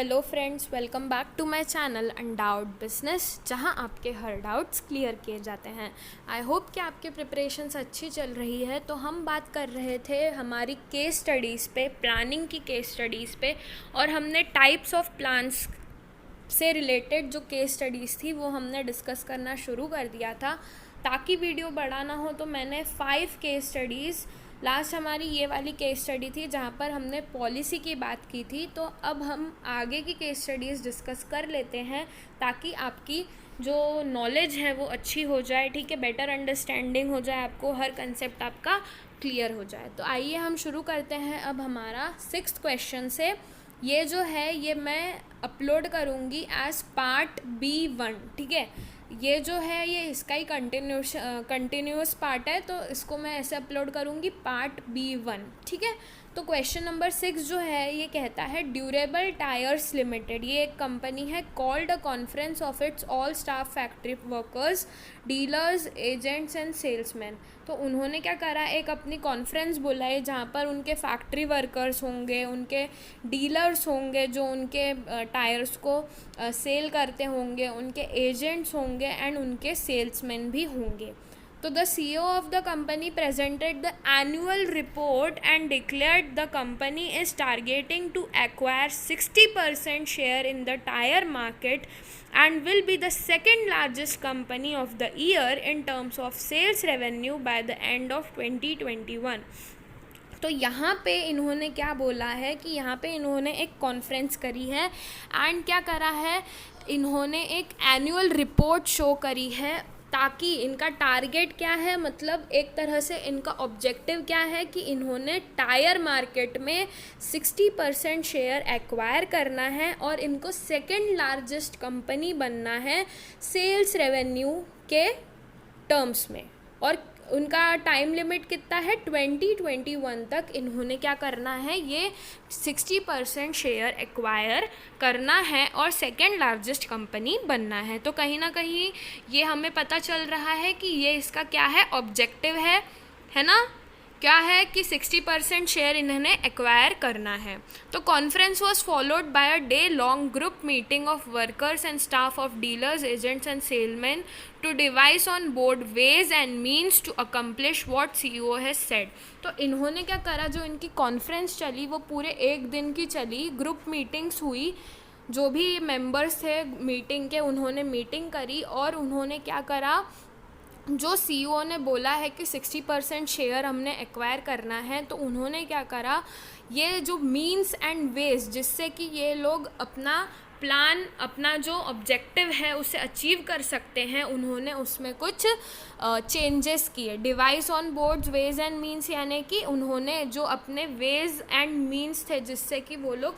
Hello friends, welcome back to my channel undoubt business, जहां आपके हर doubts clear किए जाते हैं। आई होप कि आपके प्रिपरेशंस अच्छी चल रही है। तो हम बात कर रहे थे हमारी केस स्टडीज़ पे, प्लानिंग की केस स्टडीज़ पे, और हमने टाइप्स ऑफ प्लान्स से रिलेटेड जो केस स्टडीज़ थी वो हमने डिस्कस करना शुरू कर दिया था। ताकि वीडियो बड़ा ना हो तो मैंने 5 केस स्टडीज़, लास्ट हमारी ये वाली केस स्टडी थी जहाँ पर हमने पॉलिसी की बात की थी। तो अब हम आगे की केस स्टडीज़ डिस्कस कर लेते हैं ताकि आपकी जो नॉलेज है वो अच्छी हो जाए, ठीक है, बेटर अंडरस्टैंडिंग हो जाए, आपको हर कंसेप्ट आपका क्लियर हो जाए। तो आइए हम शुरू करते हैं अब हमारा 6th क्वेश्चन से। ये जो है ये मैं अपलोड करूँगी एज पार्ट B1, ठीक है। ये जो है ये इसका ही कंटिन्यूस पार्ट है, तो इसको मैं ऐसे अपलोड करूँगी पार्ट B1, ठीक है। तो क्वेश्चन नंबर 6 जो है ये कहता है ड्यूरेबल टायर्स लिमिटेड, ये एक कंपनी है, called a conference of its all staff factory workers, dealers, agents and salesman. तो उन्होंने क्या करा, एक अपनी कॉन्फ्रेंस बुलाई जहाँ पर उनके फैक्ट्री वर्कर्स होंगे, उनके डीलर्स होंगे जो उनके टायर्स को सेल करते होंगे, उनके एजेंट्स होंगे एंड उनके सेल्समैन भी होंगे। तो the CEO of the company presented the annual report and declared the company is targeting to acquire 60% share in the tire market and will be the second largest company of the year in terms of sales revenue by the end of 2021। तो यहाँ पे इन्होंने क्या बोला है कि यहाँ पे इन्होंने एक कॉन्फ्रेंस करी है एंड क्या करा है, इन्होंने एक एनुअल रिपोर्ट शो करी है ताकि इनका टारगेट क्या है, मतलब एक तरह से इनका ऑब्जेक्टिव क्या है कि इन्होंने टायर मार्केट में 60% शेयर एक्वायर करना है और इनको सेकंड लार्जेस्ट कंपनी बनना है सेल्स रेवेन्यू के टर्म्स में। और उनका टाइम लिमिट कितना है, 2021 तक इन्होंने क्या करना है, ये 60% शेयर एक्वायर करना है और सेकेंड लार्जेस्ट कंपनी बनना है। तो कहीं ना कहीं ये हमें पता चल रहा है कि ये इसका क्या है, ऑब्जेक्टिव है ना, क्या है कि 60% शेयर इन्होंने एक्वायर करना है। तो conference was followed by a day long group meeting of workers and staff of dealers, agents and salesman to devise on board ways and means to accomplish what CEO has said. तो इन्होंने क्या करा, जो इनकी conference चली वो पूरे एक दिन की चली, ग्रुप मीटिंग्स हुई, जो भी मेंबर्स थे मीटिंग के उन्होंने मीटिंग करी और उन्होंने क्या करा, जो CEO ने बोला है कि 60% शेयर हमने एक्वायर करना है, तो उन्होंने क्या करा, ये जो मीन्स एंड वेज जिससे कि ये लोग अपना प्लान, अपना जो ऑब्जेक्टिव है उसे अचीव कर सकते हैं, उन्होंने उसमें कुछ चेंजेस किए। Devise on boards ways and means, यानी कि उन्होंने जो अपने वेज एंड मीन्स थे जिससे कि वो लोग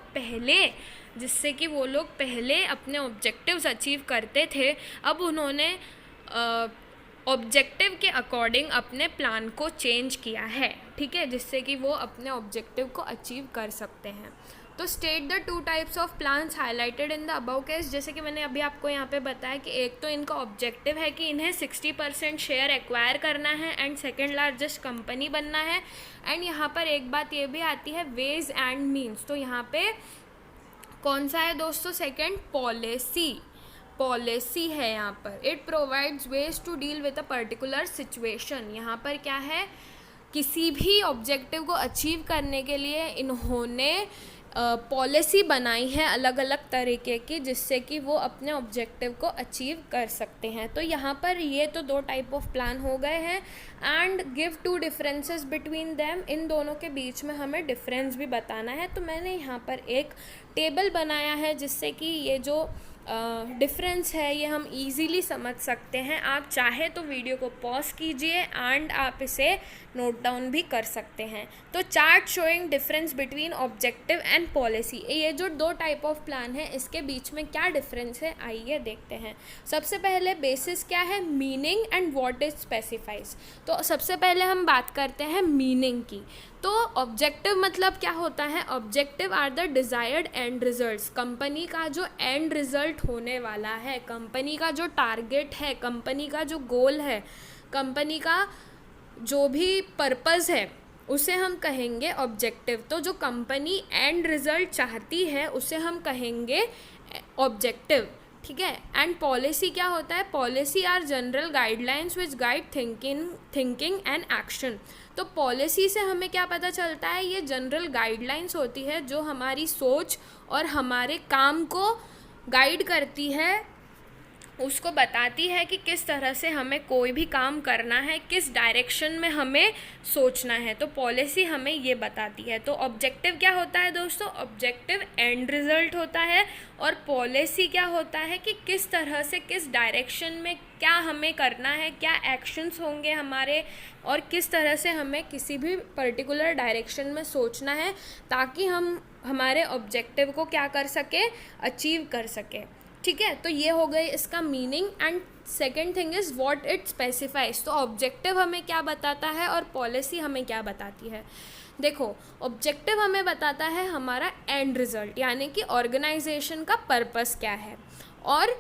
पहले अपने ऑब्जेक्टिव्स अचीव करते थे, अब उन्होंने ऑब्जेक्टिव के अकॉर्डिंग अपने प्लान को चेंज किया है, ठीक है, जिससे कि वो अपने ऑब्जेक्टिव को अचीव कर सकते हैं। तो state the 2 types of plans highlighted in the above case, जैसे कि मैंने अभी आपको यहाँ पे बताया कि एक तो इनका ऑब्जेक्टिव है कि इन्हें 60% शेयर एक्वायर करना है एंड सेकेंड लार्जेस्ट कंपनी बनना है। एंड यहाँ पर एक बात ये भी आती है, वेज एंड मीन्स। तो यहाँ पे कौन सा है दोस्तों, सेकेंड पॉलिसी है यहाँ पर। It provides ways to deal with a particular situation. यहाँ पर क्या है, किसी भी ऑब्जेक्टिव को अचीव करने के लिए इन्होंने पॉलिसी बनाई है अलग अलग तरीके की, जिससे कि वो अपने ऑब्जेक्टिव को अचीव कर सकते हैं। तो यहाँ पर ये तो 2 टाइप ऑफ प्लान हो गए हैं and give 2 differences between them, इन दोनों के बीच में हमें डिफरेंस भी बताना है। तो मैंने यहाँ पर एक टेबल बनाया है जिससे कि ये जो डिफरेंस है ये हम इजीली समझ सकते हैं। आप चाहे तो वीडियो को पॉज कीजिए एंड आप इसे नोट डाउन भी कर सकते हैं। तो chart showing difference between objective and policy, ये जो 2 टाइप ऑफ प्लान है इसके बीच में क्या डिफरेंस है, आइए देखते हैं। सबसे पहले बेसिस क्या है, meaning and what is specifies. तो सबसे पहले हम बात करते हैं मीनिंग की। तो ऑब्जेक्टिव मतलब क्या होता है, objective are the desired end results. Company का जो एंड रिजल्ट होने वाला है, कंपनी का जो टारगेट है, कंपनी का जो गोल है, कंपनी का जो भी पर्पज़ है, उसे हम कहेंगे ऑब्जेक्टिव। तो जो कंपनी एंड रिजल्ट चाहती है उसे हम कहेंगे ऑब्जेक्टिव, ठीक है। एंड पॉलिसी क्या होता है? Policy are general guidelines which guide thinking and action. तो पॉलिसी से हमें क्या पता चलता है? ये जनरल गाइडलाइंस होती है जो हमारी सोच और हमारे काम को गाइड करती है, उसको बताती है कि किस तरह से हमें कोई भी काम करना है, किस डायरेक्शन में हमें सोचना है। तो पॉलिसी हमें ये बताती है। तो ऑब्जेक्टिव क्या होता है दोस्तों? ऑब्जेक्टिव एंड रिजल्ट होता है। और पॉलिसी क्या होता है कि किस तरह से, किस डायरेक्शन में क्या हमें करना है, क्या एक्शंस होंगे हमारे, और किस तरह से हमें किसी भी पर्टिकुलर डायरेक्शन में सोचना है ताकि हम हमारे ऑब्जेक्टिव को क्या कर सके, अचीव कर सके, ठीक है। तो ये हो गई इसका meaning. And second thing is what it specifies. तो ऑब्जेक्टिव हमें क्या बताता है और पॉलिसी हमें क्या बताती है? देखो, ऑब्जेक्टिव हमें बताता है हमारा एंड रिजल्ट, यानी कि ऑर्गेनाइजेशन का पर्पस क्या है। और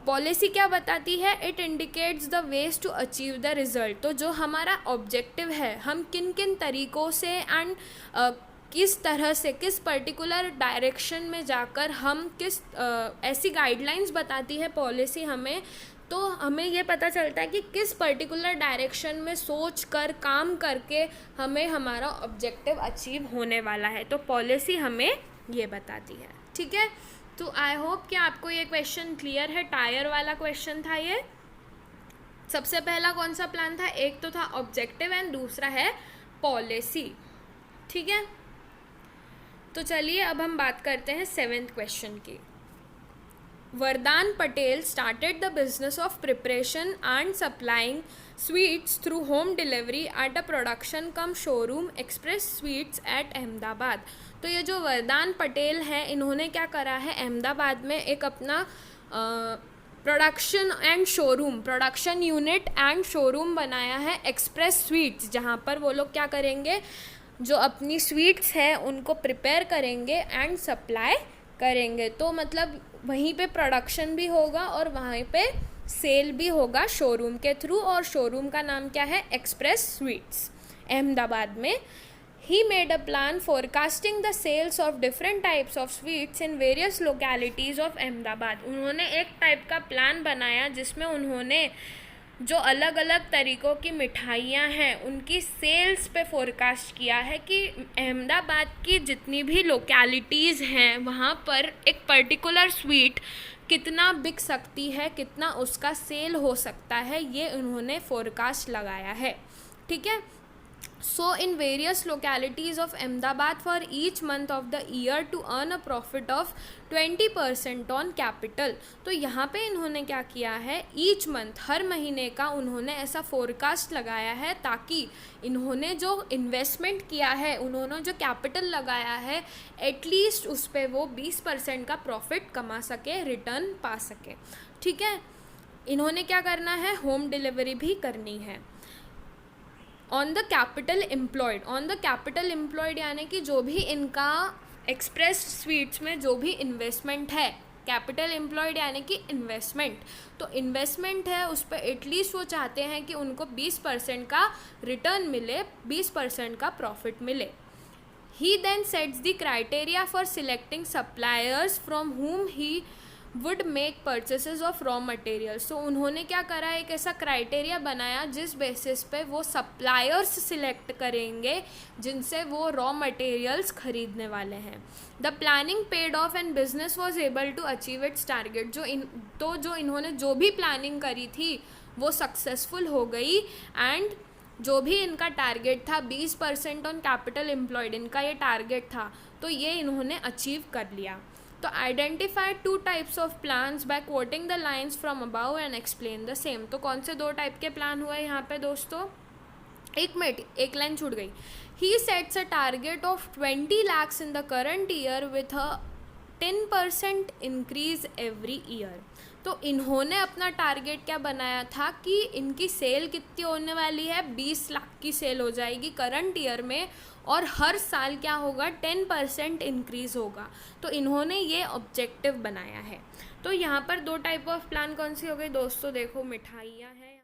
पॉलिसी क्या बताती है? It indicates the ways to achieve the result. तो जो हमारा ऑब्जेक्टिव है, हम किन किन तरीक़ों से एंड किस तरह से, किस पर्टिकुलर डायरेक्शन में जाकर हम ऐसी गाइडलाइंस बताती है पॉलिसी हमें। तो हमें ये पता चलता है कि किस पर्टिकुलर डायरेक्शन में सोच कर, काम करके हमें हमारा ऑब्जेक्टिव अचीव होने वाला है। तो पॉलिसी हमें ये बताती है, ठीक है। तो आई होप कि आपको ये क्वेश्चन क्लियर है। टायर वाला क्वेश्चन था ये। सबसे पहला कौन सा प्लान था? एक तो था ऑब्जेक्टिव एंड दूसरा है पॉलिसी, ठीक है। तो चलिए अब हम बात करते हैं 7th क्वेश्चन की। वरदान Patel started the business of preparation and supplying sweets through home delivery at a production cum showroom Express Sweets at Ahmedabad. तो ये जो वरदान पटेल है, इन्होंने क्या करा है, अहमदाबाद में एक अपना production and showroom, production unit and showroom बनाया है एक्सप्रेस स्वीट्स, जहाँ पर वो लोग क्या करेंगे, जो अपनी स्वीट्स हैं उनको प्रिपेयर करेंगे एंड सप्लाई करेंगे। तो मतलब वहीं पे प्रोडक्शन भी होगा और वहीं पे सेल भी होगा शोरूम के थ्रू। और शोरूम का नाम क्या है? एक्सप्रेस स्वीट्स, अहमदाबाद में। He made a plan forecasting the sales of different types of sweets in various localities of Ahmedabad. उन्होंने एक टाइप का प्लान बनाया जिसमें उन्होंने जो अलग अलग तरीक़ों की मिठाइयाँ हैं उनकी सेल्स पे फोरकास्ट किया है कि अहमदाबाद की जितनी भी लोकेलिटीज़ हैं वहाँ पर एक पर्टिकुलर स्वीट कितना बिक सकती है, कितना उसका सेल हो सकता है, ये उन्होंने फोरकास्ट लगाया है, ठीक है। So in various localities of Ahmedabad for each month of the year to earn a profit of 20% on capital। तो यहाँ पे इन्होंने क्या किया है, ईच मंथ, हर महीने का उन्होंने ऐसा फोरकास्ट लगाया है ताकि इन्होंने जो इन्वेस्टमेंट किया है, उन्होंने जो कैपिटल लगाया है, एटलीस्ट उस पर वो 20% का प्रॉफिट कमा सके, रिटर्न पा सके, ठीक है। इन्होंने क्या करना है, होम डिलीवरी भी करनी है। ऑन द कैपिटल एम्प्लॉयड यानी कि जो भी इनका एक्सप्रेस स्वीट्स में जो भी इन्वेस्टमेंट है, कैपिटल एम्प्लॉयड यानी कि इन्वेस्टमेंट, तो इन्वेस्टमेंट है उस पर एटलीस्ट वो चाहते हैं कि उनको 20% का रिटर्न मिले, 20% का प्रॉफिट मिले। He then sets the criteria for selecting suppliers from whom he would make purchases of raw materials. तो उन्होंने क्या करा, एक ऐसा क्राइटेरिया बनाया जिस बेसिस पे वो सप्लायर्स सिलेक्ट करेंगे जिनसे वो रॉ मटेरियल्स खरीदने वाले हैं। The planning paid off and business was able to achieve its target. जो इन्होंने जो भी प्लानिंग करी थी वो सक्सेसफुल हो गई एंड जो भी इनका टारगेट था 20% ऑन कैपिटल एम्प्लॉयड, इनका ये टारगेट था, तो ये इन्होंने अचीव कर लिया। तो identify 2 types of plans by quoting the lines from above and explain the same. तो कौन से 2 टाइप के प्लान हुए यहाँ पे दोस्तों? एक मिनट, एक लाइन छूट गई। He sets a target of 20 lakhs in the current year with a 10% increase every year. तो इन्होंने अपना टारगेट क्या बनाया था कि इनकी सेल कितनी होने वाली है, 20 लाख की सेल हो जाएगी करंट ईयर में, और हर साल क्या होगा, 10% इंक्रीज़ होगा। तो इन्होंने ये ऑब्जेक्टिव बनाया है। तो यहाँ पर 2 टाइप ऑफ प्लान कौन सी हो गई दोस्तों? देखो, मिठाइयाँ हैं।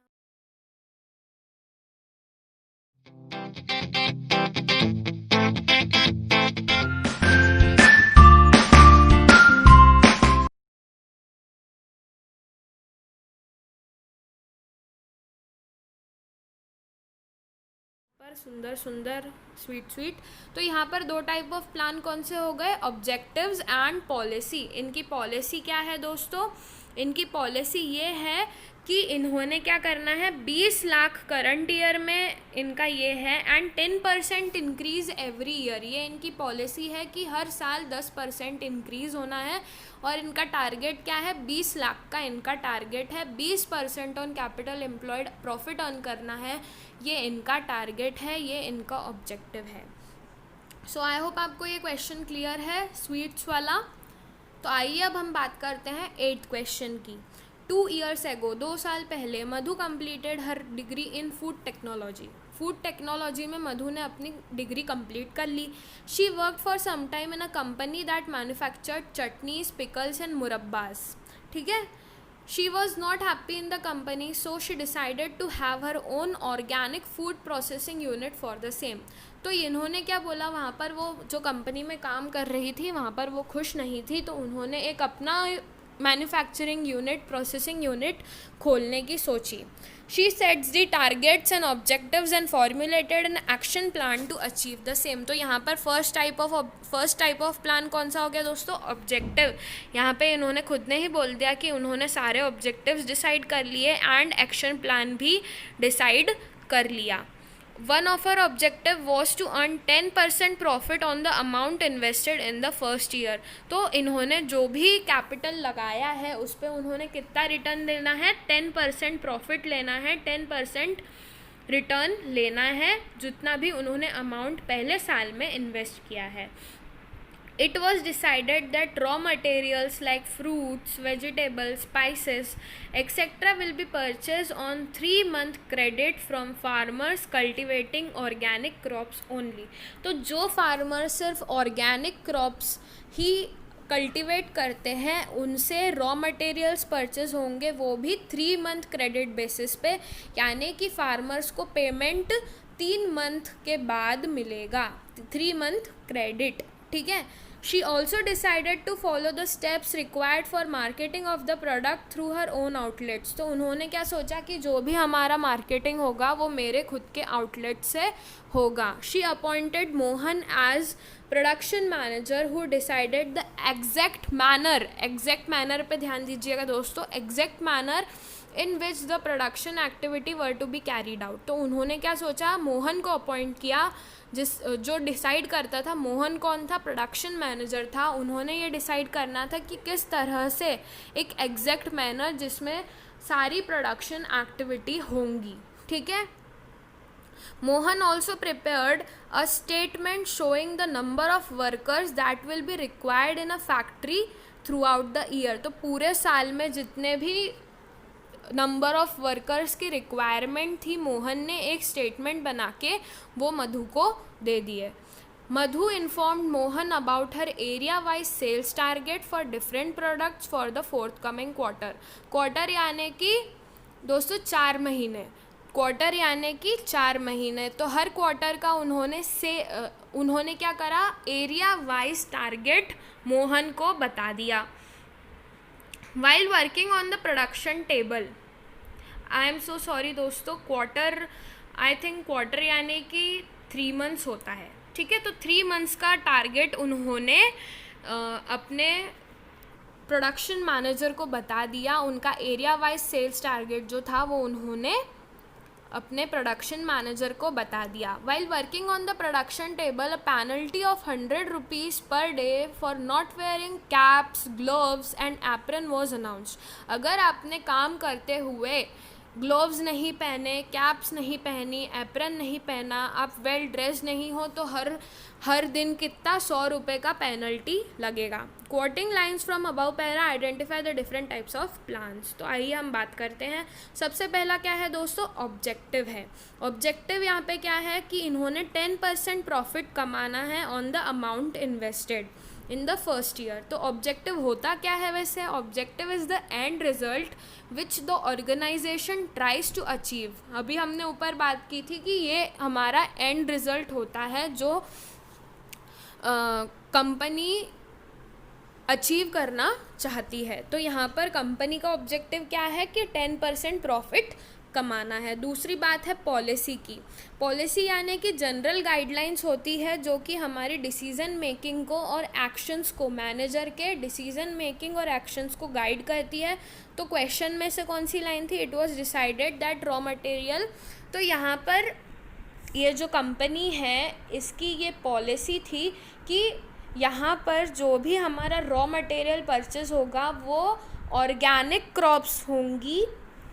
पर सुंदर सुंदर स्वीट स्वीट। तो यहाँ पर दो टाइप ऑफ प्लान कौन से हो गए, ऑब्जेक्टिव्स एंड पॉलिसी। इनकी पॉलिसी क्या है दोस्तों, इनकी पॉलिसी ये है कि इन्होंने क्या करना है, 20 लाख करंट ईयर में इनका ये है, एंड 10% इंक्रीज़ एवरी ईयर। ये इनकी पॉलिसी है कि हर साल 10% इंक्रीज़ होना है, और इनका टारगेट क्या है, 20 लाख का इनका टारगेट है। 20% on capital employed profit earn करना है, ये इनका टारगेट है, ये इनका ऑब्जेक्टिव है। सो आई होप आपको ये क्वेश्चन क्लियर है स्वीट्स वाला। तो आइए अब हम बात करते हैं 8th क्वेश्चन की। 2 years ago, 2 साल पहले, Madhu completed her degree in food technology। Food technology में मधु ने अपनी डिग्री कंप्लीट कर ली। She work for some time in a company that manufactured chutneys, pickles and murabbas. ठीक है, she was not happy in the company, so she decided to have her own organic food processing unit for the same. तो इन्होंने क्या बोला, वहाँ पर वो जो कंपनी में काम कर रही थी वहाँ पर वो खुश नहीं थी, तो उन्होंने एक अपना मैन्युफैक्चरिंग यूनिट, प्रोसेसिंग यूनिट खोलने की सोची। She sets the targets and objectives and formulated an action plan to achieve the same. तो यहाँ पर फर्स्ट टाइप ऑफ प्लान कौन सा हो गया दोस्तों, ऑब्जेक्टिव। यहाँ पे इन्होंने खुद ने ही बोल दिया कि उन्होंने सारे ऑब्जेक्टिव्स डिसाइड कर लिए एंड एक्शन प्लान भी डिसाइड कर लिया। One of her objective was to earn 10% profit on the amount invested in the first year। तो इन्होंने जो भी कैपिटल लगाया है उस पर उन्होंने कितना रिटर्न देना है, 10% प्रॉफिट लेना है, 10% रिटर्न लेना है, जितना भी उन्होंने अमाउंट पहले साल में इन्वेस्ट किया है। It was decided that raw materials like fruits, vegetables, spices, etc. will be purchased on 3-month credit from farmers cultivating organic crops only। तो जो फार्मर सिर्फ ऑर्गेनिक क्रॉप्स ही कल्टिवेट करते हैं उनसे रॉ मटेरियल्स परचेज होंगे, वो भी 3 मंथ क्रेडिट बेसिस पे, यानी कि फार्मर्स को पेमेंट 3 मंथ के बाद मिलेगा, 3 मंथ क्रेडिट। ठीक है, she also decided to follow the steps required for marketing of the product through her own outlets. तो उन्होंने क्या सोचा कि जो भी हमारा मार्केटिंग होगा वो मेरे खुद के आउटलेट से होगा। She appointed Mohan as production manager who decided the exact manner पे ध्यान दीजिएगा दोस्तों, exact manner in which the production activity were to be carried out. तो उन्होंने क्या सोचा, मोहन को अपॉइंट किया, जो डिसाइड करता था। मोहन कौन था, प्रोडक्शन मैनेजर था। उन्होंने ये डिसाइड करना था कि किस तरह से एक एग्जैक्ट मैनर जिसमें सारी प्रोडक्शन एक्टिविटी होंगी। ठीक है, Mohan also prepared a statement showing the number of workers that will be required in a factory through out the year. तो पूरे साल में जितने भी नंबर ऑफ़ वर्कर्स की रिक्वायरमेंट थी, मोहन ने एक स्टेटमेंट बना के वो मधु को दे दिए। Madhu informed Mohan about her area wise sales target for different products for the fourth coming quarter यानी कि दोस्तों 4 महीने, क्वार्टर यानी कि 4 महीने। तो हर क्वार्टर का उन्होंने क्या करा, एरिया वाइज टारगेट मोहन को बता दिया। While working on the production table, I am so sorry दोस्तों, क्वार्टर यानी कि 3 मंथ्स होता है। ठीक है, तो 3 मंथ्स का टारगेट उन्होंने अपने प्रोडक्शन मैनेजर को बता दिया। उनका एरिया वाइज सेल्स टारगेट जो था वो उन्होंने अपने प्रोडक्शन मैनेजर को बता दिया। While working on the production table, a penalty of 100 rupees per day for not wearing caps, gloves and apron was announced. अगर आपने काम करते हुए ग्लोव्स नहीं पहने, कैप्स नहीं पहनी, एप्रन नहीं पहना, आप वेल ड्रेस नहीं हो, तो हर दिन कितना 100 रुपये का पेनल्टी लगेगा। Coating lines from above para identify the different types of plans. तो आइए हम बात करते हैं। सबसे पहला क्या है दोस्तों, ऑब्जेक्टिव है। ऑब्जेक्टिव यहाँ पे क्या है कि इन्होंने 10% प्रॉफिट कमाना है on the amount invested in the first year. तो ऑब्जेक्टिव होता क्या है वैसे, objective is the end result which the organisation tries to achieve. अभी हमने ऊपर बात की थी कि ये हमारा एंड रिजल्ट होता है जो कंपनी अचीव करना चाहती है। तो यहाँ पर कंपनी का ऑब्जेक्टिव क्या है कि 10% प्रॉफिट कमाना है। दूसरी बात है पॉलिसी की। पॉलिसी यानी कि जनरल गाइडलाइंस होती है जो कि हमारी डिसीज़न मेकिंग को और एक्शंस को, मैनेजर के डिसीज़न मेकिंग और एक्शंस को गाइड करती है। तो क्वेश्चन में से कौन सी लाइन थी? It was decided that raw material. तो यहाँ पर ये जो कंपनी है इसकी ये पॉलिसी थी कि यहाँ पर जो भी हमारा रॉ मटेरियल परचेज होगा वो ऑर्गेनिक क्रॉप्स होंगी,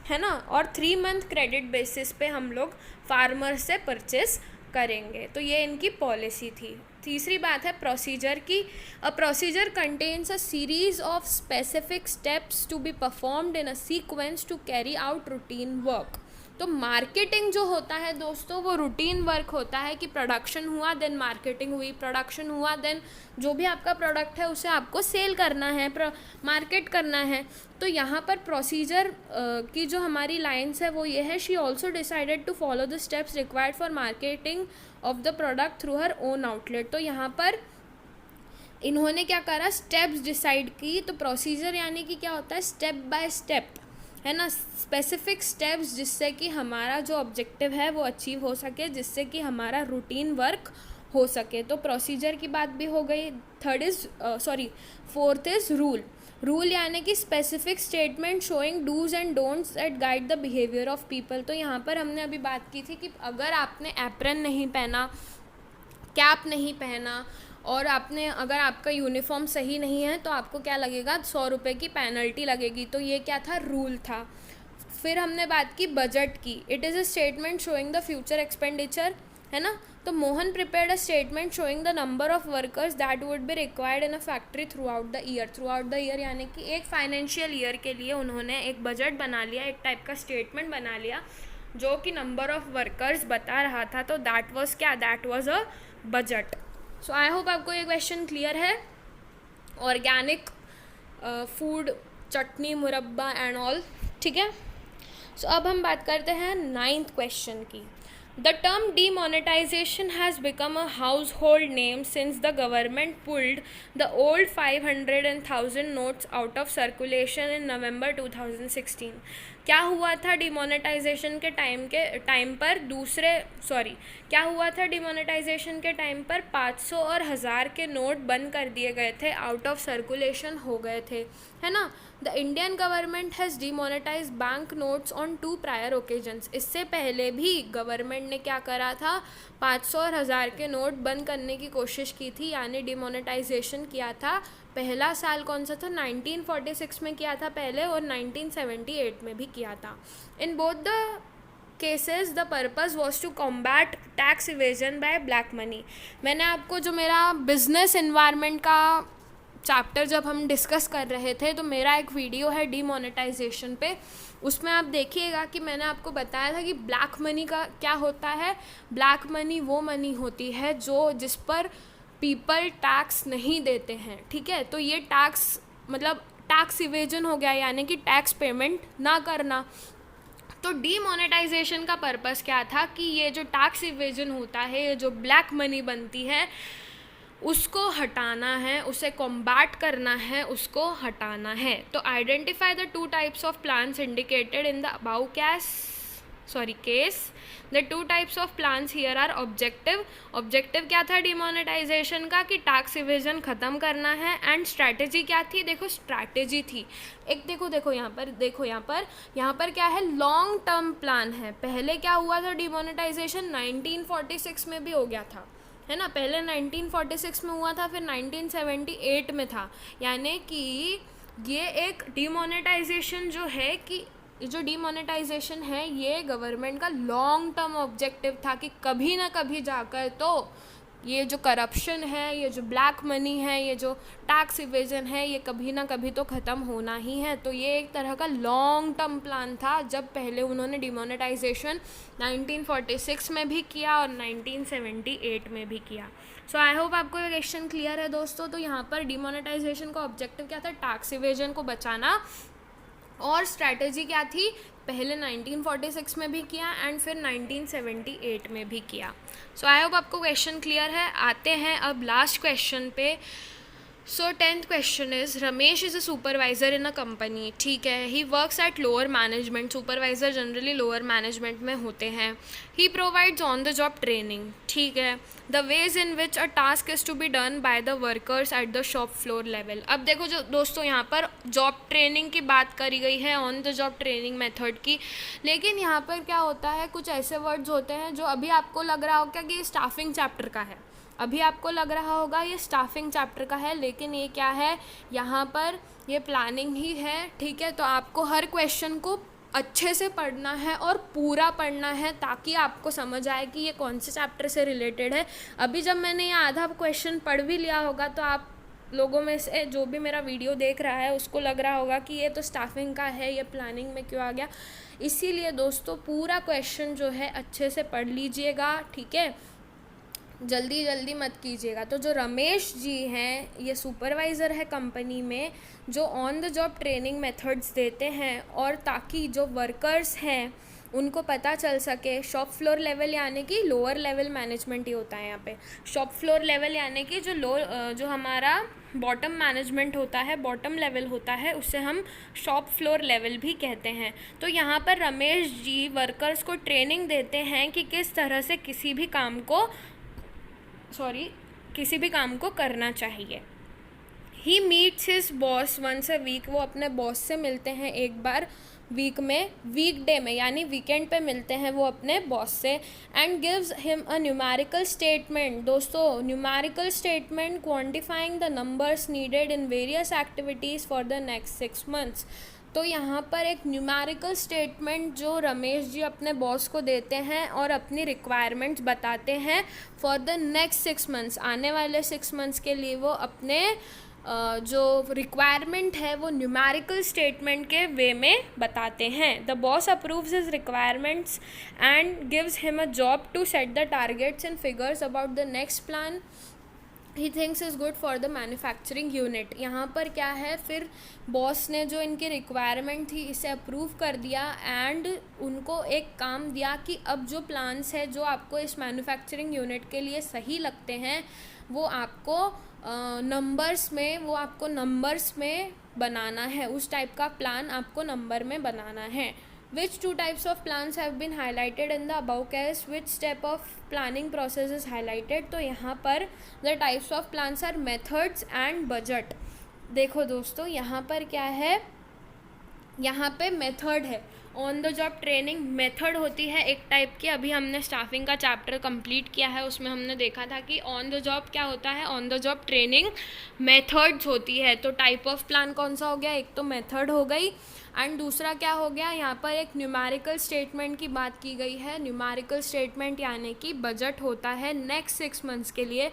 है ना, और 3 मंथ क्रेडिट बेसिस पे हम लोग फार्मर से परचेस करेंगे। तो ये इनकी पॉलिसी थी। तीसरी बात है प्रोसीजर की। A procedure contains a series of specific steps to be performed in a sequence to carry out routine work. तो मार्केटिंग जो होता है दोस्तों वो रूटीन वर्क होता है कि प्रोडक्शन हुआ देन मार्केटिंग हुई, प्रोडक्शन हुआ देन जो भी आपका प्रोडक्ट है उसे आपको सेल करना है, मार्केट करना है। तो यहाँ पर प्रोसीजर की जो हमारी लाइन्स है वो ये है, she also decided to follow the steps required for marketing of the product through her own outlet. तो यहाँ पर इन्होंने क्या करा, स्टेप्स डिसाइड की। तो प्रोसीजर यानी कि क्या होता है, स्टेप बाय स्टेप, है ना, स्पेसिफिक स्टेप्स जिससे कि हमारा जो ऑब्जेक्टिव है वो अचीव हो सके, जिससे कि हमारा रूटीन वर्क हो सके। तो प्रोसीजर की बात भी हो गई। Fourth is rule. रूल यानी कि specific statement showing dos and don'ts that guide the behaviour of people. तो यहाँ पर हमने अभी बात की थी कि अगर आपने एप्रन नहीं पहना, कैप नहीं पहना और आपने अगर आपका यूनिफॉर्म सही नहीं है तो आपको क्या लगेगा, 100 रुपये की पेनल्टी लगेगी। तो ये क्या था, रूल था। फिर हमने बात की बजट की। It is a statement showing the future expenditure, है ना। तो Mohan prepared a statement showing the number of workers that would be required in a factory through out the year. Through out the year यानी कि एक financial year के लिए उन्होंने एक बजट बना लिया, एक टाइप का स्टेटमेंट बना लिया जो कि नंबर ऑफ वर्कर्स बता रहा था। तो दैट वॉज क्या, that was a budget. So I hope आपको ये क्वेश्चन क्लियर है। ऑर्गेनिक फूड, चटनी, मुरब्बा एंड ऑल, ठीक है। सो अब हम बात करते हैं 9th क्वेश्चन की। The term demonetization has become a household name since the government pulled the old 500 and 1000 notes out of circulation in November 2016. क्या हुआ था डिमोनेटाइजेशन के टाइम पर क्या हुआ था डिमोनेटाइजेशन के टाइम पर 500 और 1000 के नोट बंद कर दिए गए थे, आउट ऑफ सर्कुलेशन हो गए थे, है ना। The Indian government has demonetise bank notes on 2 prior occasions. इससे पहले भी गवर्नमेंट ने क्या करा था, 500 और 1000 के नोट बंद करने की कोशिश की थी, यानी डिमोनेटाइजेशन किया था। पहला साल कौन सा था, 1946 में किया था पहले, और 1978 में भी किया था। In both the cases the purpose was to combat tax evasion by black money. मैंने आपको जो मेरा बिजनेस इन्वायरमेंट का चैप्टर जब हम डिस्कस कर रहे थे तो मेरा एक वीडियो है डिमोनेटाइजेशन पे, उसमें आप देखिएगा कि मैंने आपको बताया था कि ब्लैक मनी का क्या होता है। ब्लैक मनी वो मनी होती है जिस पर पीपल टैक्स नहीं देते हैं, ठीक है। तो ये टैक्स मतलब टैक्स इवेजन हो गया, यानी कि टैक्स पेमेंट ना करना। तो डीमोनेटाइजेशन का पर्पस क्या था कि ये जो टैक्स इवेजन होता है, ये जो ब्लैक मनी बनती है, उसको हटाना है, उसे कॉम्बैट करना है, उसको हटाना है। तो identify the 2 types of plans indicated in the above case. The 2 types of plans here are objective. Objective क्या था डिमोनेटाइजेशन का, कि टैक्स इवेजन ख़त्म करना है। एंड स्ट्रैटेजी क्या थी, देखो स्ट्रैटेजी थी एक, देखो यहाँ पर क्या है, लॉन्ग टर्म प्लान है। पहले क्या हुआ था डिमोनेटाइजेशन, 1946 में भी हो गया था, है ना। पहले 1946 में हुआ था, फिर 1978 में था। यानी कि ये एक डिमोनेटाइजेशन जो है कि जो डिमोनेटाइजेशन है ये गवर्नमेंट का लॉन्ग टर्म ऑब्जेक्टिव था कि कभी ना कभी जाकर तो ये जो करप्शन है, ये जो ब्लैक मनी है, ये जो टैक्स इवेजन है, ये कभी ना कभी तो ख़त्म होना ही है। तो ये एक तरह का लॉन्ग टर्म प्लान था। जब पहले उन्होंने डिमोनेटाइजेशन 1946 में भी किया और 1978 में भी किया। सो आई होप आपको ये क्वेश्चन क्लियर है दोस्तों। तो यहाँ पर डिमोनेटाइजेशन का ऑब्जेक्टिव क्या था, टैक्स इवेजन को बचाना, और स्ट्रैटेजी क्या थी, पहले 1946 में भी किया एंड फिर 1978 में भी किया। सो आई होप आपको क्वेश्चन क्लियर है। आते हैं अब लास्ट क्वेश्चन पे। So 10th question is Ramesh is a supervisor in a company, ठीक है. He works at lower management. Supervisor generally lower management में होते हैं. He provides on the job training, ठीक है. The way in which a task is to be done by the workers at the shop floor level. अब देखो जो दोस्तों यहाँ पर जॉब ट्रेनिंग की बात करी गई है, on the job training method की, लेकिन यहाँ पर क्या होता है, कुछ ऐसे वर्ड्स होते हैं जो अभी आपको लग रहा होगा कि ये स्टाफिंग चैप्टर का है. अभी आपको लग रहा होगा ये स्टाफिंग चैप्टर का है, लेकिन ये क्या है, यहाँ पर ये प्लानिंग ही है, ठीक है. तो आपको हर क्वेश्चन को अच्छे से पढ़ना है और पूरा पढ़ना है ताकि आपको समझ आए कि ये कौन से चैप्टर से रिलेटेड है. अभी जब मैंने ये आधा क्वेश्चन पढ़ भी लिया होगा तो आप लोगों में से जो भी मेरा वीडियो देख रहा है उसको लग रहा होगा कि ये तो स्टाफिंग का है, ये प्लानिंग में क्यों आ गया. इसीलिए दोस्तों पूरा क्वेश्चन जो है अच्छे से पढ़ लीजिएगा, ठीक है. जल्दी मत कीजिएगा. तो जो रमेश जी हैं ये सुपरवाइज़र है कंपनी में, जो on the job training methods देते हैं और ताकि जो वर्कर्स हैं उनको पता चल सके. शॉप फ्लोर लेवल यानी कि लोअर लेवल मैनेजमेंट ही होता है यहाँ पे. शॉप फ्लोर लेवल यानी कि जो हमारा बॉटम मैनेजमेंट होता है, बॉटम लेवल होता है, उसे हम शॉप फ्लोर लेवल भी कहते हैं. तो यहाँ पर रमेश जी वर्कर्स को ट्रेनिंग देते हैं कि किस तरह से किसी भी काम को करना चाहिए. He meets his boss once a week. वो अपने बॉस से मिलते हैं एक बार वीक में, वीकडे में यानी वीकेंड पे मिलते हैं वो अपने बॉस से. And gives him a numerical statement. दोस्तों numerical statement quantifying the numbers needed in various activities for the next 6 months. तो यहाँ पर एक न्यूमेरिकल स्टेटमेंट जो रमेश जी अपने बॉस को देते हैं और अपनी रिक्वायरमेंट्स बताते हैं फॉर द नेक्स्ट 6 months. आने वाले 6 months के लिए वो अपने जो रिक्वायरमेंट है वो न्यूमेरिकल स्टेटमेंट के वे में बताते हैं. The boss approves his requirements and gives him a job to set the targets and figures about the next plan he thinks is good for the manufacturing unit. यहाँ पर क्या है, फिर बॉस ने जो इनकी रिक्वायरमेंट थी इसे अप्रूव कर दिया एंड उनको एक काम दिया कि अब जो प्लान्स है जो आपको इस मैन्युफैक्चरिंग यूनिट के लिए सही लगते हैं वो आपको नंबर्स में बनाना है. उस टाइप का प्लान आपको नंबर में बनाना है. Which 2 types of plans have been highlighted in the above case? Which step of planning process is highlighted? तो यहाँ पर the types of plans are methods and budget. देखो दोस्तों यहाँ पर क्या है, यहाँ पे मेथड है. On the job training method होती है एक टाइप की. अभी हमने स्टाफिंग का चैप्टर कंप्लीट किया है, उसमें हमने देखा था कि ऑन द जॉब क्या होता है, on the job training methods होती है. तो टाइप ऑफ प्लान कौन सा हो गया, एक तो मेथड हो गई एंड दूसरा क्या हो गया, यहाँ पर एक न्यूमेरिकल स्टेटमेंट की बात की गई है. न्यूमेरिकल स्टेटमेंट यानी कि बजट होता है नेक्स्ट 6 months के लिए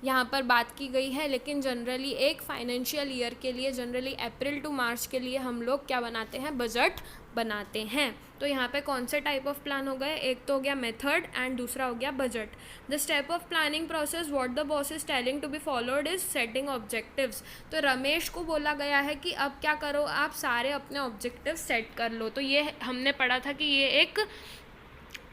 यहाँ पर बात की गई है. लेकिन जनरली एक फाइनेंशियल ईयर के लिए, जनरली अप्रैल टू मार्च के लिए हम लोग क्या बनाते हैं, बजट बनाते हैं. तो यहाँ पे कौन से टाइप ऑफ प्लान हो गए, एक तो हो गया मेथड एंड दूसरा हो गया budget. The step of planning process what the boss is telling to be followed is setting objectives. तो रमेश को बोला गया है कि अब क्या करो, आप सारे अपने ऑब्जेक्टिव सेट कर लो. तो ये हमने पढ़ा था कि ये एक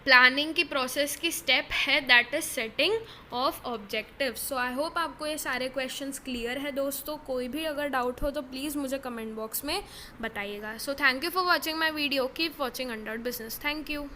प्लानिंग की प्रोसेस की स्टेप है, that is setting of objectives. So I hope आपको ये सारे क्वेश्चंस क्लियर है दोस्तों. कोई भी अगर डाउट हो तो प्लीज़ मुझे कमेंट बॉक्स में बताइएगा. So thank you for watching my video. Keep watching Underwood Business. Thank you.